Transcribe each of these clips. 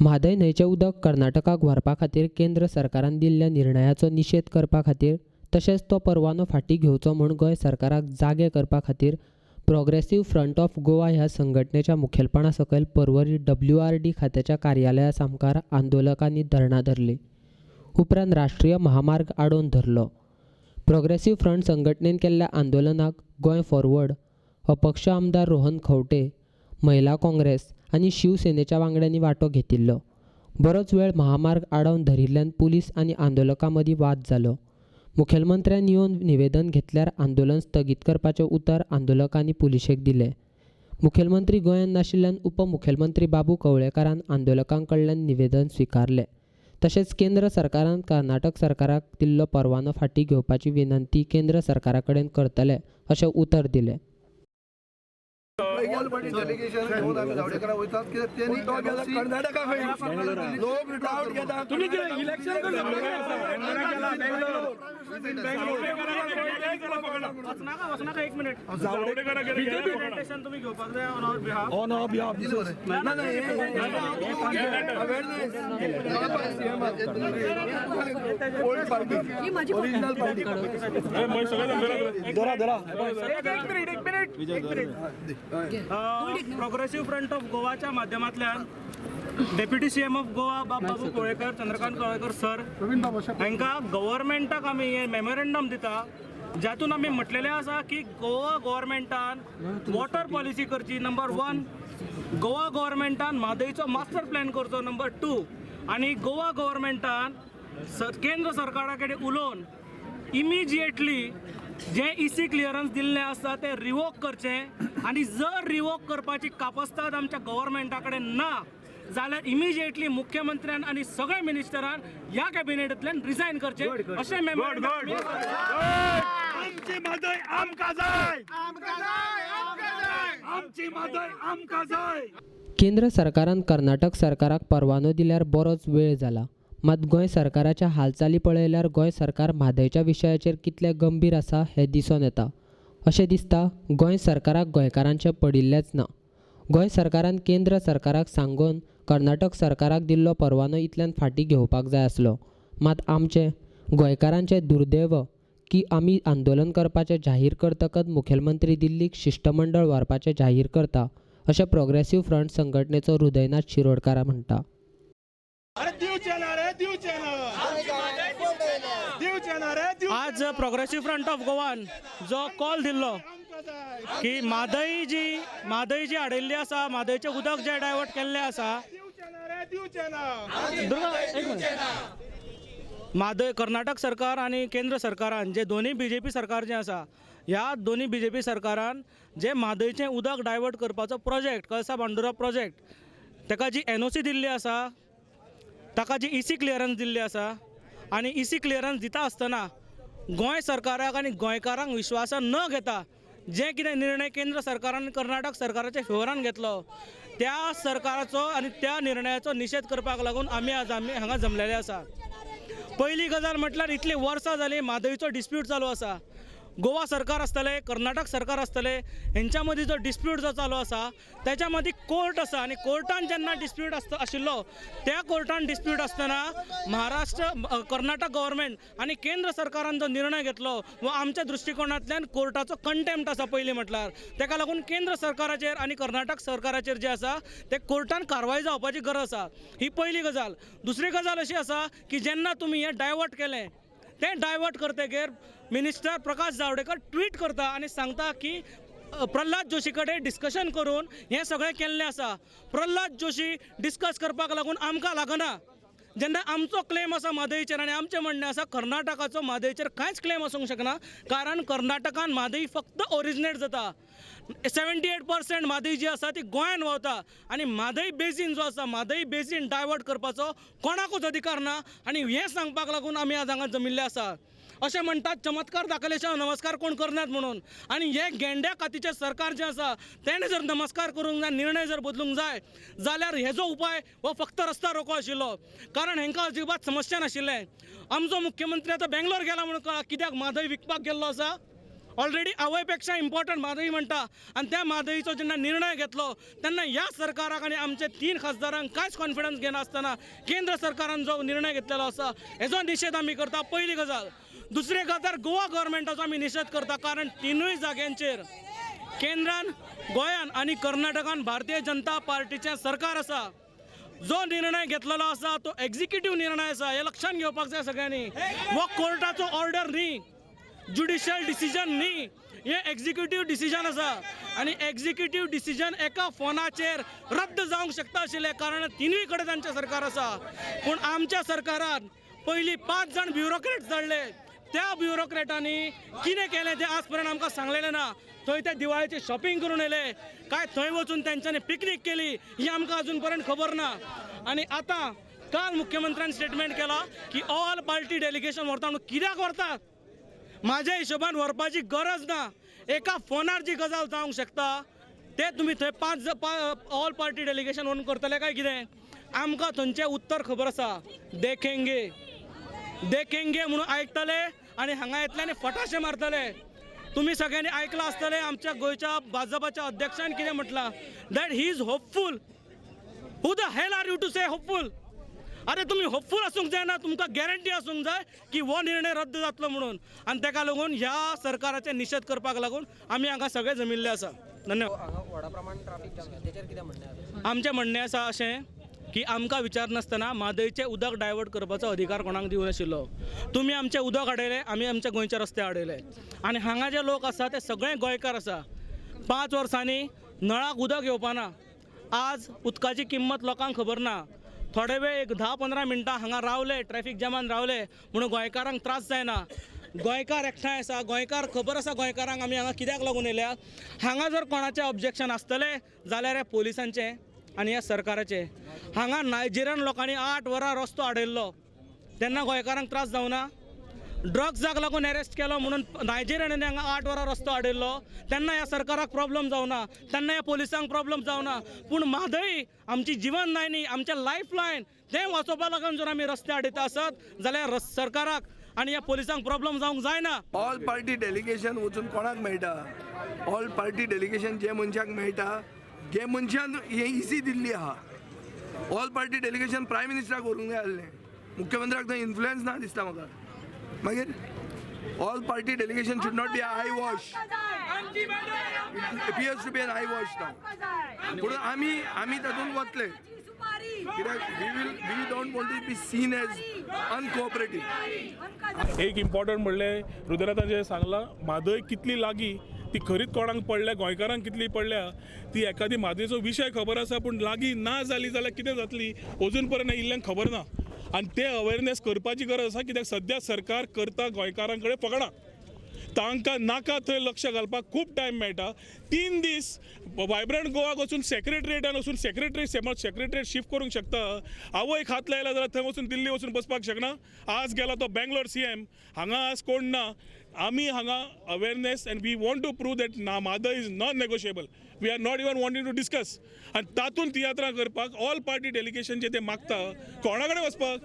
म्हादय न्हंयचें उदक कर्नाटकाक व्हरपा खातीर केंद्र सरकारान दिल्ल्या निर्णयाचो निशेध करपा खातीर तशेंच तो परवानो फाटीं घेवचो म्हूण गोंय सरकाराक जागे करपा खातीर प्रोग्रेसिव्ह फ्रंट ऑफ गोवा ह्या संघटनेच्या मुखेलपणा सकयल पर्वरी WRD खात्याच्या कार्यालया सामकार आंदोलकांनी धरणा धरली. उपरांत राष्ट्रीय महामार्ग आडोवन धरलो. प्रोग्रेसिव्ह फ्रंट संघटनेन केल्ल्या आंदोलनाक गोंय फॉरवर्ड, अपक्ष आमदार रोहन खंवटे, महिला काँग्रेस आनी शिवसेनेच्या वांगड्यांनी वांटो घेतिल्लो. बरोच वेळ महामार्ग आडोवन धरिल्ल्यान पुलीस आनी आंदोलकां मदीं वाद जालो. मुखेलमंत्र्यान येवन निवेदन घेतल्यार आंदोलन स्थगीत करपाचें उतर आंदोलकांनी पुलिशेक दिलें. मुखेलमंत्री गोंयांत नाशिल्ल्यान उपमुखेलमंत्री बाबू कवळेकारान आंदोलकां कडल्यान निवेदन स्विकारलें. तशेंच केंद्र सरकारान कर्नाटक सरकाराक दिल्लो परवानो फाटीं घेवपाची विनंती केंद्र सरकारा कडेन करतले अशें उतर दिलें. प्रोग्रेसिव्ह फ्रंट ऑफ गोवाच्या माध्यमांतल्यान deputy CM of Goa Babu Kavlekar, Chandrakant Kavlekar sir हांकां गव्हर्मेंटाक आमी हे मेमोरेंडम दिता, जातून आमी म्हटलेलें आसा की गोवा गव्हर्मेंटान वॉटर पॉलिसी करची नंबर 1, गोवा गव्हर्मेंटान म्हादयचो मास्टर प्लॅन करचो नंबर 2, आनी गोवा गव्हर्मेंटान केंद्र सरकारा कडेन उलोवन इमिजिएटली जे EC क्लियरन्स दिल्लें आसा ते रिवोक करचें, आनी जर रिवोक करपाची कापास्ताद आमच्या गव्हर्मेंटा कडेन ना जाल्यार इमिजिएटली मुख्यमंत्र्यान आनी सगळे मिनिस्टरान ह्या कॅबिनेटांतल्यान रिजायन करचे अशें मेमोरेंडम. आमची म्हादय आमकां जाय, आमची म्हादय आमकां जाय. केंद्र सरकारान कर्नाटक सरकाराक परवानो दिल्यार बरोच वेळ जाला. मात गोंय सरकाराच्या हालचाली पळयल्यार गोंय सरकार म्हादयच्या विशयाचेर कितले गंभीर आसा हें दिसून येता. अशें दिसता गोंय सरकाराक गोंयकारांचें पडिल्लेंच ना. गोंय सरकारान केंद्र सरकाराक सांगून कर्नाटक सरकाराक दिल्लो परवानो इतल्यान फाटीं घेवपाक जाय आसलो. मात आमचे गोंयकारांचें दुर्दैव की आमी आंदोलन करपाचें जाहीर करतकच मुखेलमंत्री दिल्लीक शिष्टमंडळ व्हरपाचें जाहीर करता अशें प्रोग्रेसिव्ह फ्रंट संघटनेचो हृदयनाथ शिरोडकार म्हणटा. आज प्रोग्रेसिव्ह फ्रंट ऑफ गोवान जो कॉल दिल्लो की म्हादय जी हाडिल्ली आसा, म्हादयचें उदक जें डायवर्ट केल्लें आसा, म्हादय कर्नाटक सरकार आनी केंद्र सरकारान जे दोन्ही BJP सरकार जें आसा, ह्या दोन्ही BJP सरकारान जे म्हादयचें उदक डायवर्ट करपाचो प्रोजेक्ट कळसा बांदोरा प्रोजेक्ट ताका जी NOC दिल्ली आसा, ताका जी EC क्लियरन्स दिल्ली आसा, आनी EC क्लियरन्स दिता आसतना गोंय सरकाराक आनी गोंयकारांक विश्वासान न घेता जे कितें निर्णय केंद्र सरकारान कर्नाटक सरकाराच्या फेवरान घेतलो, त्या सरकाराचो आनी त्या निर्णयाचो निशेध करपाक लागून आमी हांगा जमलेले आसा. पयली गजाल म्हटल्यार इतली वर्सां जाली म्हादयचो डिस्प्यूट चालू आसा. गोवा सरकार आसतलें, कर्नाटक सरकार आसतलें, हेंच्या मदीं जो डिस्प्यूट जो चालू आसा त्याच्या मदीं कोर्ट आसा, आनी कोर्टान जेन्ना डिस्प्यूट आशिल्लो त्या कोर्टान डिस्प्यूट आसतना महाराष्ट्र कर्नाटक गव्हर्मेंट आनी केंद्र सरकारान जो निर्णय घेतलो वो आमच्या दृश्टिकोनांतल्यान कोर्टाचो कंटेम्प्ट आसा पयलीं म्हटल्यार. ताका लागून केंद्र सरकाराचेर आनी कर्नाटक सरकाराचेर जे आसा ते कोर्टान कारवाय जावपाची गरज आसा. ही पयली गजाल. दुसरी गजाल अशी आसा की जेन्ना तुमी हें डायवर्ट केलें, तें divert करतकीर minister Prakash Javadekar tweet करता आनी सांगता की प्रल्हाद जोशी कडेन डिस्कशन करून हें सगळें केल्लें आसा. प्रल्हाद जोशी डिस्कस करपाक लागून आमकां लागना. जेन्ना आमचो क्लेम आसा म्हादयचेर आनी आमचें म्हणणें आसा कर्नाटकाचो म्हादयचेर कांयच क्लेम आसूंक शकना, कारण कर्नाटकान म्हादय फक्त ओरिजिनेट जाता. 78% म्हादय जी आसा ती गोंयान व्हांवता, आनी म्हादय बेसीन जो आसा, म्हादय बेसीन डायवर्ट करपाचो कोणाकूच अधिकार ना. आनी हें सांगपाक लागून आमी आज हांगा जमिल्ले आसा. अशें म्हणटात चमत्कार दाखयले शिवाय नमस्कार कोण करनात म्हणून, आनी हे गेंड्या कातीचें सरकार जें आसा तेणें जर नमस्कार करूंक जाय, निर्णय जर बदलूंक जाय जाल्यार हेजो उपाय हो फक्त रस्ता रोको आशिल्लो, कारण हेंकां अजिबात समस्या नाशिल्लें. आमचो मुख्यमंत्री आतां बेंगलोर गेला म्हणून कळ्ळां कित्याक म्हादय विकपाक गेल्लो आसा. ऑलरेडी आवयपेक्षा इम्पॉर्टंट म्हादई म्हणटा आणि त्या म्हादईचो जेन्ना निर्णय घेतलो तेन्ना ह्या सरकाराक आनी आमचे 3 खासदारांक कांयच कॉन्फिडन्स घेनासतना केंद्र सरकारान जो निर्णय घेतलेलो आसा हेजो निशेध आमी करता. पयली गजाल. दुसरे गजाल गोवा गव्हर्मेंटाचो आमी निशेध करता, कारण तिनूय जाग्यांचेर केंद्रान, गोंयान आनी कर्नाटकान भारतीय जनता पार्टीचें सरकार आसा. जो निर्णय घेतलेलो आसा तो एक्झिक्युटिव्ह निर्णय आसा, हे लक्षात घेवपाक जाय सगळ्यांनी. हो कोर्टाचो ऑर्डर न्ही, ज्युडिशियल डिसिजन न्ही, हे एक्झिक्युटिव्ह डिसिजन आसा. आनी एक्झिक्युटिव्ह डिसिजन एका फोनाचेर रद्द जावंक शकता आशिल्लें, कारण तिनूय कडेन तांचें सरकार आसा. पूण आमच्या सरकारान पयलीं 5 जाण ब्युरोक्रेट धाडले. त्या ब्युरोक्रेटांनी कितें केलें तें आज पर्यंत आमकां सांगलेलें ना. थंय ते दिवाळेची शॉपिंग करून येले काय थंय वचून तेंच्यांनी पिकनीक केली ही आमकां अजून पर्यंत खबर ना. आनी आतां काल मुख्यमंत्र्यान स्टेटमेंट केला की ऑल पार्टी डेलिगेशन व्हरता. म्हणून कित्याक व्हरतात? म्हाज्या हिशोबान व्हरपाची गरज ना. एका फोनार जी गजाल जावंक शकता ते तुमी थंय 5 ऑल पार्टी डेलिगेशन व्हरून करतले काय कितें? आमकां थंयचें उत्तर खबर आसा. देखेंगे म्हणून आयकतले आनी हांगा येतले आनी फटाशे मारतले. तुम्ही सगळ्यांनी ऐकलं आसतलें आमच्या गोयच्या भाजपाच्या अध्यक्षान कितें म्हटलां, that he is hopeful. Who the hell are you to say hopeful? अरे तुम्ही होपफूल आसूंक जायना, तुमकां गॅरंटी आसूंक जाय की हो निर्णय रद्द जातलो म्हणून. आनी ताका लागून ह्या सरकाराचे निशेध करपाक लागून आमी हांगा सगळे जमिल्ले आसा. धन्यवाद. आमचें म्हणणें आसा अशें की आमकां विचार नासतना म्हादईचें उदक डायवर्ट करपाचो अधिकार कोणाक दिवं नाशिल्लो. तुमी आमचें उदक हाडयलें, आमी आमच्या गोंयचे रस्ते हाडयले. आनी हांगा जे लोक आसा ते सगळे गोंयकार आसा. 5 वर्सांनी नळाक उदक येवपाना. आज उदकाची किंमत लोकांक खबर ना. थोडे वेळ एक 10-15 मिनटां हांगा रावले, ट्रॅफिक जामान रावले म्हणून गोंयकारांक त्रास जायना. गोंयकार एकठांय आसा, गोंयकार खबर आसा गोंयकारांक आमी हांगा कित्याक लागून येल्या. हांगा जर कोणाचें ऑब्जेक्शन आसतलें जाल्यार हे पोलिसांचें आनी ह्या सरकाराचें. हांगा नायजेरियन लोकांनी 8 वरां रस्तो आडयल्लो तेन्ना गोंयकारांक त्रास जावना. ड्रग्जाक लागून अरेस्ट केलो म्हणून नायजेरियनांनी हांगा 8 वरां रस्तो आडयल्लो तेन्ना ह्या सरकाराक प्रॉब्लम जावना, तेन्ना ह्या पोलिसांक प्रॉब्लम जावना. पूण म्हादई आमची जीवन न्हय, आमचें लायफ लायन तें वाचोवपा लागून जर आमी रस्ते हाडयता आसत जाल्यार सरकाराक आनी ह्या पोलिसांक प्रॉब्लम जावंक जायना. ऑल पार्टी डेलिगेशन वचून कोणाक मेळटा? ऑल पार्टी डेलिगेशन जे मनशाक मेळटा जे मनशान हे इसी दिल्ली आहा. ऑल पार्टी डेलिगेशन प्रायम मिनिस्टराक व्हरूंक जाय आसलें. मुख्यमंत्र्याक थंय इन्फ्लुएन्स ना दिसता म्हाका. मागीर all party delegation should not be eye wash. appears to be an eye wash now. म्हणून आमी तातूंत वतले कित्याक we don't want to be seen as uncooperative. एक इम्पॉर्टंट म्हणलें हृदयनाथान जे सांगलां, म्हादय कितली लागीं ती खरीच कोणाक पडल्या, गोंयकारांक कितली पडल्या ती एखादी म्हादयचो विशय खबर आसा पूण लागीं ना जाली जाल्यार कितें जातली अजून पर्यंत इल्ल्यांक खबर ना. आनी ते अवेरनेस करपाची गरज आसा कित्याक सद्या सरकार करता गोंयकारां कडेन फकाणां. तांकां नाका थंय लक्ष घालपाक खूब टायम मेळटा. 3 दीस वायब्रंट गोवाक वचून सेक्रेटरिएटान वचून सेक्रेटरिएट शिफ्ट करूंक शकता. आवयक हात लायला जाल्यार थंय वचून दिल्ली वचून बसपाक शकना. आज गेला तो बेंगलोर CM, हांगा आज कोण ना. आमी हांगा awareness and we want to prove that Mhadei is non negotiable. We are not even wanting to discuss. आनी तातूंत तियात्रां करपाक ऑल पार्टी डेलिगेशन जे ते मागता कोणा कडेन वचपाक?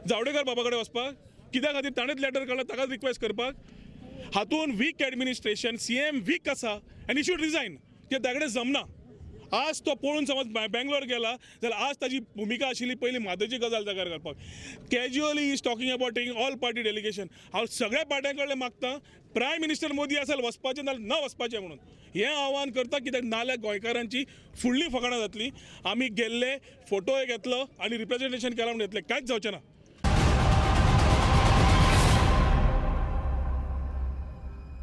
जावडेकर बाबा कडेन वचपाक? कित्या खातीर ताणेंच लेटर काडला ताकाच रिक्वेस्ट करपाक? हातून वीक एडमिनिस्ट्रेशन, CM वीक आसा आनी शूड रिजायन. ते तागडे जमना. आज तो पळोवन समज बेंगलोर गेला जाल्यार आज ताजी भुमिका आशिल्ली पयली म्हादयची गजाल जाग्यार घालपाक. Casually is talking about taking all party delegation. हांव सगळ्या पार्ट्यां कडल्यान मागता प्रायम मिनिस्टर मोदी आसा वचपाचें नाल्यार न वचपाचें म्हणून हें आव्हान करता. कित्याक नाल्यार गोंयकारांची फुडली फकाणां जातली. आमी गेल्ले, फोटो घेतलो आनी रिप्रेझेंटेशन केलां म्हणून येतलें, कांयच जावचें ना.